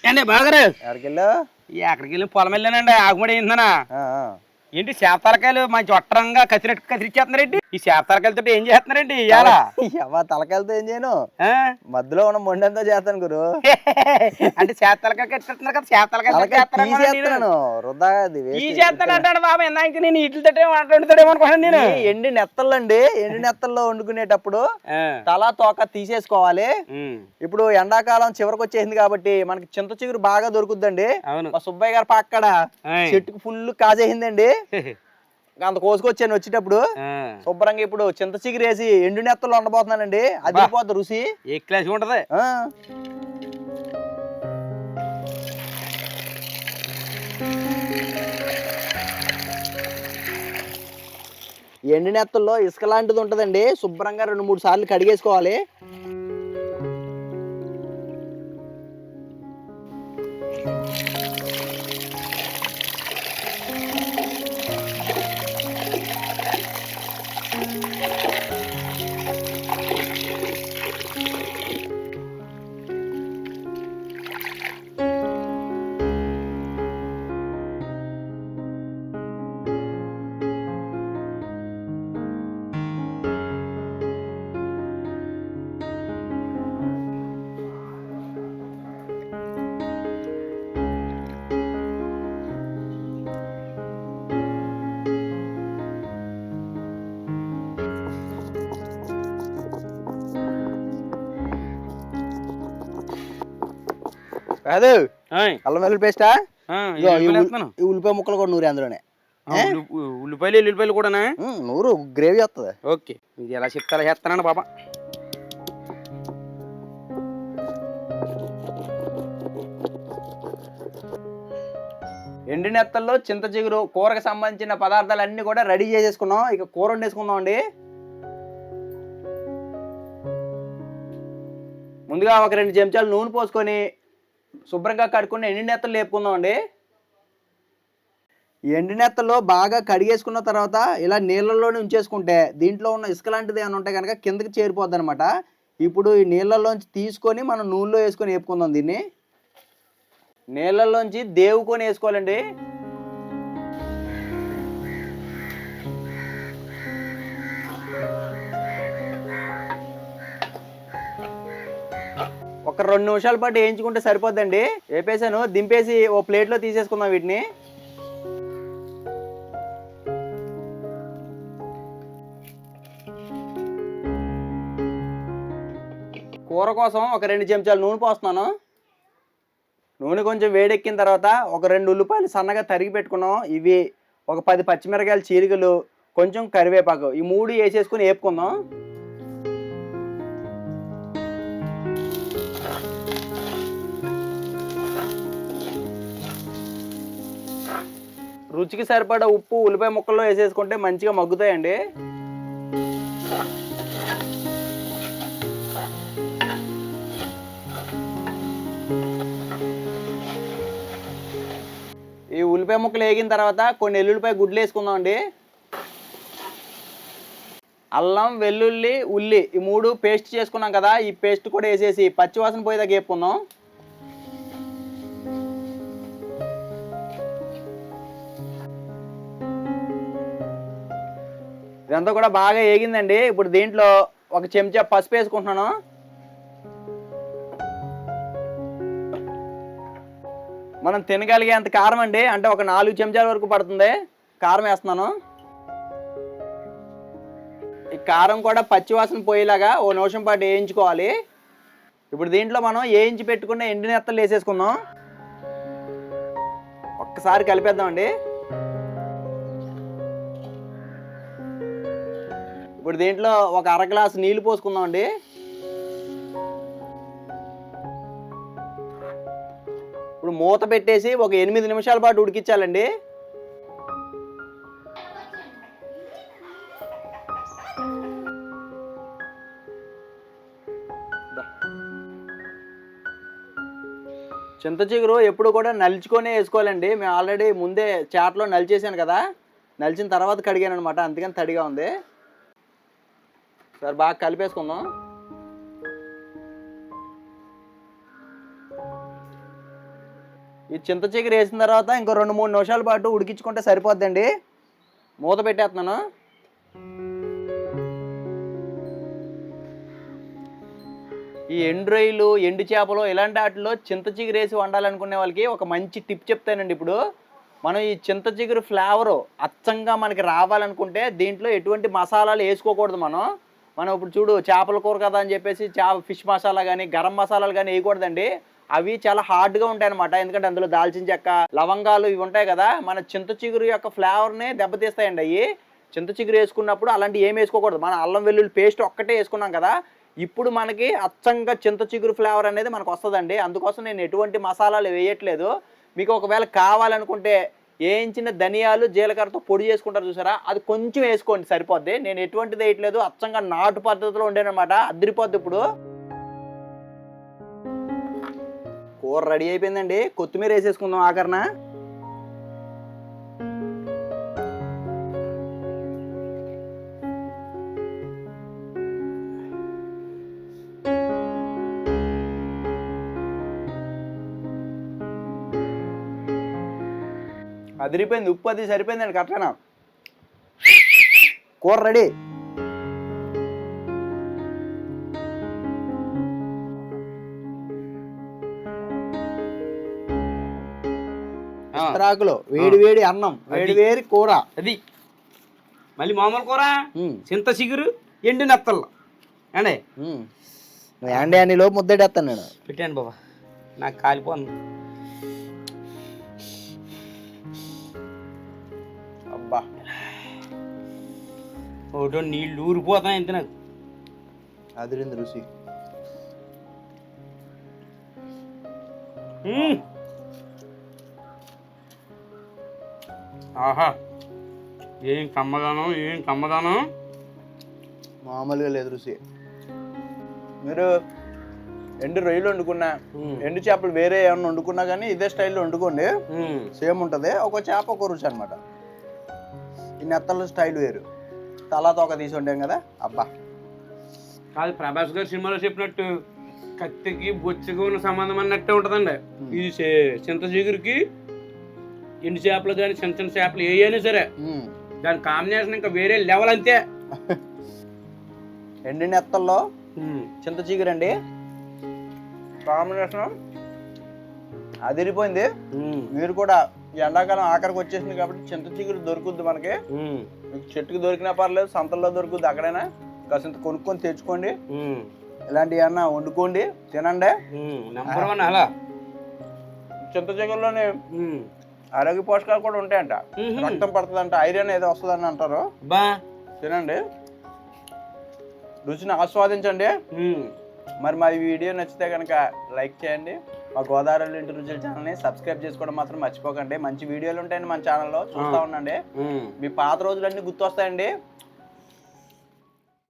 ఏండి బాగారు ఎక్కడికి వెళ్ళావు? ఎక్కడికి వెళ్ళి పొలం వెళ్ళానండి ఆకుమడి ఏంటన్నా ఏంటి చేపతలకాయలు మంచి ఒట్టరంగా కసిరిచ్చేస్తున్నారండి ఈ చేపతలకాయలతో ఏం చేస్తున్నారండి ఇవాళ తలకాయలతో ఏం చేయను, మధ్యలో ఉన్న మొండంతా చేస్తాను గురు. అంటే చేపతలకాయ కట్టిస్తున్నారు కదా చేపతలకాయలు వృధా చేస్తానంటాడు బాబా ఇంక నేను ఇట్లతోటే వండుతాడేమో అనుకున్నాను నేను. ఎండి నెత్తళ్ళు అండి, ఎండి నెత్తల్లో వండుకునేటప్పుడు తల తోక తీసేసుకోవాలి. ఇప్పుడు ఎండాకాలం చివరికి వచ్చేసింది కాబట్టి మనకి చింత చిగురు బాగా దొరుకుద్దండి. మా సుబ్బయ్య గారు పక్కడ చెట్టుకు ఫుల్ కాజేసిందండి, అంత కోసుకొచ్చాను. వచ్చేటప్పుడు శుభ్రంగా ఇప్పుడు చింత చిగురు వేసి ఎండు నెత్తలు వండబోతున్నానండి. అది పోద్ది రుచి ఏ క్లాస్ ఉంటది. ఎండు నెత్తల్లో ఇసుక లాంటిది ఉంటదండి, శుభ్రంగా 2-3 సార్లు కడిగేసుకోవాలి. కాదు అల్లం వెల్లుల్లి పేస్టా, ఉల్లిపాయ ముక్కలు కూడా నూరి అందులోనే. ఉల్లిపాయలు కూడానా నూరు, గ్రేవీ వస్తుంది. ఓకే, ఇది ఎలా చెప్తారా చేస్తానండి బాబా. ఎండు నెత్తల్లో చింత చిగురు కూరకు సంబంధించిన పదార్థాలు అన్ని కూడా రెడీ చేసేసుకున్నాం. ఇక కూర వండేసుకుందాం అండి. ముందుగా ఒక 2 చెంచాలు నూనె పోసుకొని శుభ్రంగా కడుక్కుని ఎండు నెత్తలు లేపుకుందాం అండి. ఎండు నెత్తలు బాగా కడిగేసుకున్న తర్వాత ఇలా నీళ్ళల్లోనే ఉంచేసుకుంటే దీంట్లో ఉన్న ఇసుక లాంటిది ఏమైనా ఉంటే కనుక కిందకి చేరిపోద్ది అనమాట. ఇప్పుడు ఈ నీళ్ళల్లోంచి తీసుకొని మనం నూనెలో వేసుకొని వేపుకుందాం. దీన్ని నీళ్ళల్లోంచి దేవుకొని వేసుకోవాలండి. ఒక 2 నిమిషాల పాటు వేయించుకుంటే సరిపోద్దండి. వేపేసాను, దింపేసి ఓ ప్లేట్లో తీసేసుకుందాం వీటిని. కూర కోసం ఒక 2 చెంచాలు నూనె పోస్తున్నాను. నూనె కొంచెం వేడెక్కిన తర్వాత ఒక 2 ఉల్లిపాయలు సన్నగా తరిగి పెట్టుకున్నాం. ఇవి ఒక 10 పచ్చిమిరకాయలు చీలికలు, కొంచెం కరివేపాకు, ఈ 3 వేసేసుకుని వేపుకుందాం. రుచికి సరిపడా ఉప్పు ఉల్లిపాయ ముక్కల్లో వేసేసుకుంటే మంచిగా మగ్గుతాయండి. ఈ ఉల్లిపాయ ముక్కలు వేగిన తర్వాత కొన్ని ఎల్లుల్లిపాయ గుడ్లు వేసుకుందాం అండి. అల్లం వెల్లుల్లి ఉల్లి ఈ 3 పేస్ట్ చేసుకున్నాం కదా, ఈ పేస్ట్ కూడా వేసేసి పచ్చివాసన పోయేదాకా వేపుకుందాం. ఇదంతా కూడా బాగా వేగిందండి. ఇప్పుడు దీంట్లో ఒక చెంచా పసుపు వేసుకుంటున్నాను. మనం తినగలిగేంత కారం అండి, అంటే ఒక 4 చెంచాల వరకు పడుతుంది కారం వేస్తున్నాను. ఈ కారం కూడా పచ్చివాసన పోయేలాగా ఓ నిమిషం పాటు వేయించుకోవాలి. ఇప్పుడు దీంట్లో మనం వేయించి పెట్టుకున్న ఎండు నెత్తలు వేసేసుకుందాం. ఒక్కసారి కలిపేద్దామండి. ఇప్పుడు దీంట్లో ఒక 1/2 గ్లాసు నీళ్లు పోసుకుందాం అండి. ఇప్పుడు మూత పెట్టేసి ఒక 8 నిమిషాల పాటు ఉడికించాలండి. చింత చిగురు ఎప్పుడు కూడా నలుచుకొని వేసుకోవాలండి. మేము ఆల్రెడీ ముందే చాట్లో నలిచేసాను కదా, నలిచిన తర్వాత కడిగాను అనమాట, అందుకని తడిగా ఉంది. సరే బాగా కలిపేసుకుందాం. ఈ చింత చిగురు వేసిన తర్వాత ఇంకో 2-3 నిమిషాల పాటు ఉడికించుకుంటే సరిపోద్దండి. మూత పెట్టేస్తున్నాను. ఈ ఎండు రొయ్యలు, ఎండు చేపలు ఇలాంటి వాటిలో చింత చిగురు వేసి వండాలనుకునే వాళ్ళకి ఒక మంచి టిప్ చెప్తానండి. ఇప్పుడు మనం ఈ చింత చిగురు ఫ్లేవరు అచ్చంగా మనకి రావాలనుకుంటే దీంట్లో ఎటువంటి మసాలాలు వేసుకోకూడదు. మనం ఇప్పుడు చూడు చేపల కూర కదా అని చెప్పేసి ఫిష్ మసాలా కానీ గరం మసాలాలు కానీ వేయకూడదండి. అవి చాలా హార్డ్గా ఉంటాయి అనమాట. ఎందుకంటే అందులో దాల్చిన చెక్క, లవంగాలు ఇవి ఉంటాయి కదా, మన చింత చిగురు యొక్క ఫ్లేవర్ని దెబ్బతీస్తాయండి. అవి చింత చిగురు వేసుకున్నప్పుడు అలాంటివి ఏం వేసుకోకూడదు. మన అల్లం వెల్లుల్లి పేస్ట్ ఒక్కటే వేసుకున్నాం కదా, ఇప్పుడు మనకి అచ్చంగా చింత చిగురు ఫ్లేవర్ అనేది మనకు వస్తుందండి. అందుకోసం నేను ఎటువంటి మసాలాలు వేయట్లేదు. మీకు ఒకవేళ కావాలనుకుంటే వేయించిన ధనియాలు, జీలకర్రతో పొడి చేసుకుంటారు చూసారా, అది కొంచెం వేసుకోండి సరిపోద్ది. నేను ఎటువంటిది వేయట్లేదు, అచ్చంగా నాటు పద్ధతిలో ఉండేనమాట. అదిరిపోద్ది. ఇప్పుడు కూర రెడీ అయిపోయిందండి. కొత్తిమీర వేసేసుకుందాం ఆఖరణ. అదిరిపోయింది. ఉప్పు అది సరిపోయిందండి కరెక్ట్గా. కూర రెడీ. రాకులో వేడి వేడి అన్నం, వేడి వేడి కూర. అది మళ్ళీ మామూలు కూర, చింత చిగురు, ఎండు నెత్తలు అండి. ఏండి అని లోపు ముద్దెడేస్తాను నేను. పెట్టాను బాబా, నాకు కాలిపోను. అబ్బా ఒకటో నీళ్ళు ఊరిపోతాయి ఎంత నాకు. అదిరింది రుచి. ఆహా, ఏం కమ్మదానం మామూలుగా లేదు రుచి. మీరు ఎండు రొయ్యలు వండుకున్నా, ఎండు చేపలు వేరే ఏమన్నా వండుకున్నా కానీ ఇదే స్టైల్లో వండుకోండి, సేమ్ ఉంటుంది. ఒక చేప ఒక రుచి అనమాట. ఈ నెత్తల స్టైల్ వేరు. తలా తోక తీసి ఉంటాం కదా. అబ్బా కాదు, ప్రభాస్ గారు సినిమాలో చెప్పినట్టు కత్తికి బొచ్చుకు ఉన్న సంబంధం అన్నట్టే ఉంటుందండి. ఇది చింత చిగురికి ఎండు చేపలు కానీ చిన్న చిన్న చేపలు ఏ అయినా సరే దాని కాంబినేషన్ ఇంకా వేరే లెవెల్ అంతే. ఎండి నెత్తల్లో చింత చిగురు అండి కాంబినేషన్ అదిరిపోయింది. మీరు కూడా ఎండాకాలం ఆఖరికి వచ్చేసింది కాబట్టి చింత చిగురు దొరుకుద్ది మనకి. మీకు చెట్టుకు దొరికినా పర్లేదు, సంతల్లో దొరుకుద్ది. అక్కడైనా కాసింత కొనుక్కొని తెచ్చుకోండి, ఇలాంటివి ఏమన్నా వండుకోండి, తినండి. అలా చింత చిగురులోనే ఆరోగ్య పోషకాలు కూడా ఉంటాయంట. రక్తం పడుతుందంట, ఐరన్ ఏదో వస్తుందని అంటారు. తినండి, రుచిని ఆస్వాదించండి. మరి మా ఈ వీడియో నచ్చితే కనుక లైక్ చేయండి. మా గోదావరి ఇంటి రుచుల ఛానల్ని సబ్స్క్రైబ్ చేసుకోవడం మాత్రం మర్చిపోకండి. మంచి వీడియోలు ఉంటాయండి మన ఛానల్లో, చూస్తూ ఉండండి. మీ పాత రోజులన్నీ గుర్తొస్తాయండి.